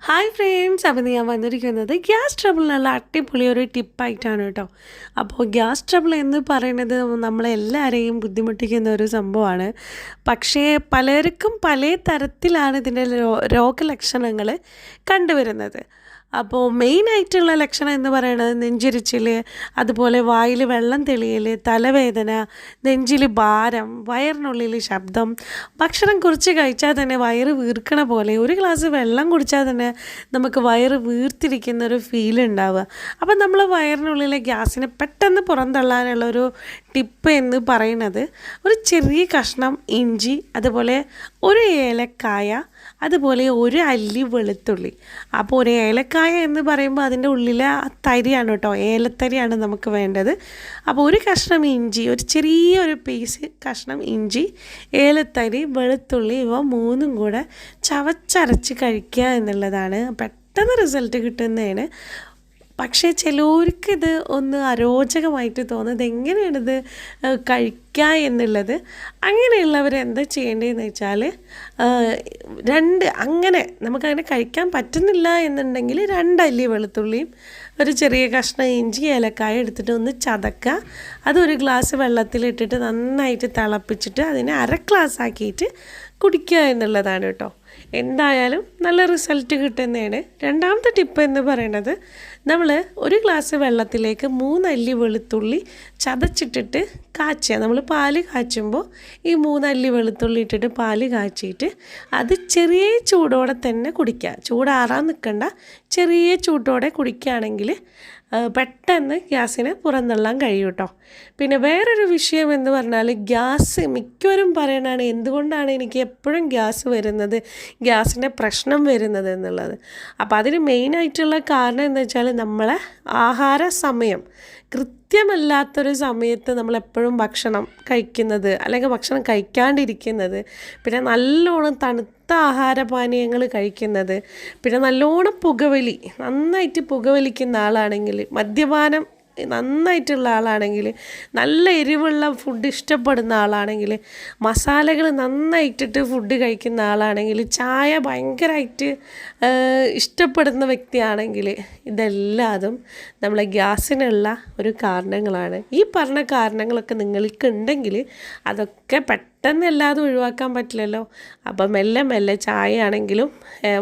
Hi friends, അപ്പോൾ ഞാൻ വന്നിരിക്കുന്നത് ഗ്യാസ് ട്രബിളിനുള്ള അടിപൊളി ഒരു ടിപ്പായിട്ടാണ് കേട്ടോ. അപ്പോൾ ഗ്യാസ് ട്രബിൾ എന്ന് പറയുന്നത് നമ്മളെല്ലാവരെയും ബുദ്ധിമുട്ടിക്കുന്ന ഒരു സംഭവമാണ്. പക്ഷേ പലർക്കും പല തരത്തിലാണ് ഇതിൻ്റെ രോഗലക്ഷണങ്ങൾ കണ്ടുവരുന്നത്. അപ്പോൾ മെയിനായിട്ടുള്ള ലക്ഷണം എന്ന് പറയുന്നത് നെഞ്ചിരിച്ചിൽ, അതുപോലെ വായിൽ വെള്ളം തെളിയൽ, തലവേദന, നെഞ്ചിൽ ഭാരം, വയറിനുള്ളിൽ ശബ്ദം, ഭക്ഷണം കുറച്ച് കഴിച്ചാൽ തന്നെ വയറ് വീർക്കണ പോലെ, ഒരു ഗ്ലാസ് വെള്ളം കുടിച്ചാൽ തന്നെ നമുക്ക് വയറ് വീർത്തിരിക്കുന്ന ഒരു ഫീൽ ഉണ്ടാവുക. അപ്പം നമ്മൾ വയറിനുള്ളിലെ ഗ്യാസിനെ പെട്ടെന്ന് പുറന്തള്ളാനുള്ളൊരു ടിപ്പ് എന്ന് പറയുന്നത് ഒരു ചെറിയ കഷ്ണം ഇഞ്ചി, അതുപോലെ ഒരു ഏലക്കായ, അതുപോലെ ഒരു അല്ലി വെളുത്തുള്ളി. അപ്പോൾ ഒരു ഏലക്കായ എന്ന് പറയുമ്പോൾ അതിൻ്റെ ഉള്ളിലെ തരിയാണ് കേട്ടോ, ഏലത്തരിയാണ് നമുക്ക് വേണ്ടത്. അപ്പോൾ ഒരു കഷ്ണം ഇഞ്ചി, ഒരു ചെറിയൊരു പീസ് കഷ്ണം ഇഞ്ചി, ഏലത്തരി, വെളുത്തുള്ളി, ഇവ മൂന്നും കൂടെ ചവച്ചരച്ച് കഴിക്കുക എന്നുള്ളതാണ് പെട്ടെന്ന് റിസൾട്ട് കിട്ടുന്നതാണ്. പക്ഷേ ചിലർക്ക് ഇത് ഒന്ന് അരോചകമായിട്ട് തോന്നുന്നത് എങ്ങനെയാണിത് കഴിക്കുക എന്നുള്ളത്. അങ്ങനെയുള്ളവർ എന്താ ചെയ്യേണ്ടതെന്ന് വെച്ചാൽ, അങ്ങനെ നമുക്കങ്ങനെ കഴിക്കാൻ പറ്റുന്നില്ല എന്നുണ്ടെങ്കിൽ 2 അല്ലി വെളുത്തുള്ളിയും ഒരു ചെറിയ കഷ്ണം ഇഞ്ചി, ഏലക്കായ എടുത്തിട്ട് ഒന്ന് ചതക്കുക. അതൊരു ഗ്ലാസ് വെള്ളത്തിലിട്ടിട്ട് നന്നായിട്ട് തിളപ്പിച്ചിട്ട് അതിനെ 1/2 ഗ്ലാസ് ആക്കിയിട്ട് കുടിക്കുക എന്നുള്ളതാണ് കേട്ടോ. എന്തായാലും നല്ല റിസൾട്ട് കിട്ടുന്നതാണ്. രണ്ടാമത്തെ ടിപ്പ് എന്ന് പറയുന്നത്, നമ്മൾ ഒരു ഗ്ലാസ് വെള്ളത്തിലേക്ക് 3 അല്ലി വെളുത്തുള്ളി ചതച്ചിട്ടിട്ട് കാച്ചുക. നമ്മൾ പാല് കാച്ചുമ്പോൾ ഈ 3 അല്ലി വെളുത്തുള്ളി ഇട്ടിട്ട് പാല് കാച്ചിയിട്ട് അത് ചെറിയ ചൂടോടെ തന്നെ കുടിക്കുക. ചൂടാറാൻ നിൽക്കണ്ട, ചെറിയ ചൂടോടെ കുടിക്കുകയാണെങ്കിൽ പെട്ടെന്ന് ഗ്യാസിനെ പുറന്തള്ളാൻ കഴിയും കേട്ടോ. പിന്നെ വേറൊരു വിഷയം എന്ന് പറഞ്ഞാൽ, ഗ്യാസ് മിക്കവരും പറയണതാണ് എന്തുകൊണ്ടാണ് എനിക്ക് എപ്പോഴും ഗ്യാസ് വരുന്നത്, ഗ്യാസിൻ്റെ പ്രശ്നം വരുന്നത് എന്നുള്ളത്. അപ്പോൾ അതിന് മെയിനായിട്ടുള്ള കാരണം എന്ന് വെച്ചാൽ, നമ്മളെ ആഹാര സമയം കൃത്യമല്ലാത്തൊരു സമയത്ത് നമ്മളെപ്പോഴും ഭക്ഷണം കഴിക്കുന്നത്, അല്ലെങ്കിൽ ഭക്ഷണം കഴിക്കാണ്ടിരിക്കുന്നത്, പിന്നെ നല്ലോണം തണുത്ത ആഹാരപാനീയങ്ങൾ കഴിക്കുന്നത്, പിന്നെ നല്ലോണം പുകവലി, നന്നായിട്ട് പുകവലിക്കുന്ന ആളാണെങ്കിൽ, മദ്യപാനം നന്നായിട്ടുള്ള ആളാണെങ്കിൽ, നല്ല എരിവുള്ള ഫുഡ് ഇഷ്ടപ്പെടുന്ന ആളാണെങ്കിൽ, മസാലകൾ നന്നായിട്ടിട്ട് ഫുഡ് കഴിക്കുന്ന ആളാണെങ്കിൽ, ചായ ഭയങ്കരമായിട്ട് ഇഷ്ടപ്പെടുന്ന വ്യക്തിയാണെങ്കിൽ, ഇതെല്ലാതും നമ്മളെ ഗ്യാസിനുള്ള ഒരു കാരണങ്ങളാണ്. ഈ പറഞ്ഞ കാരണങ്ങളൊക്കെ നിങ്ങൾക്ക് ഉണ്ടെങ്കിൽ അതൊക്കെ പെട്ടെന്ന് എല്ലാതും ഒഴിവാക്കാൻ പറ്റില്ലല്ലോ. അപ്പം മെല്ലെ മെല്ലെ ചായ ആണെങ്കിലും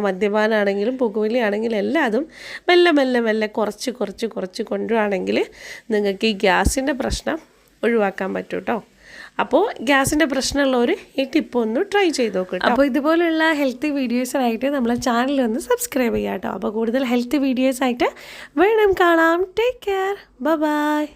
മദ്യപാനാണെങ്കിലും പുകവലി ആണെങ്കിലും എല്ലാതും മെല്ലെ കുറച്ച് കൊണ്ടുവാണെങ്കിൽ നിങ്ങൾക്ക് ഈ ഗ്യാസിൻ്റെ പ്രശ്നം ഒഴിവാക്കാൻ പറ്റും കേട്ടോ. അപ്പോൾ ഗ്യാസിൻ്റെ പ്രശ്നമുള്ളവർ ഈ ടിപ്പ് ഒന്ന് ട്രൈ ചെയ്ത് നോക്കും. അപ്പോൾ ഇതുപോലുള്ള ഹെൽത്തി വീഡിയോസിനായിട്ട് നമ്മളെ ചാനൽ ഒന്ന് സബ്സ്ക്രൈബ് ചെയ്യാം കേട്ടോ. അപ്പോൾ കൂടുതൽ ഹെൽത്തി വീഡിയോസായിട്ട് വീണ്ടും കാണാം. Take care, by.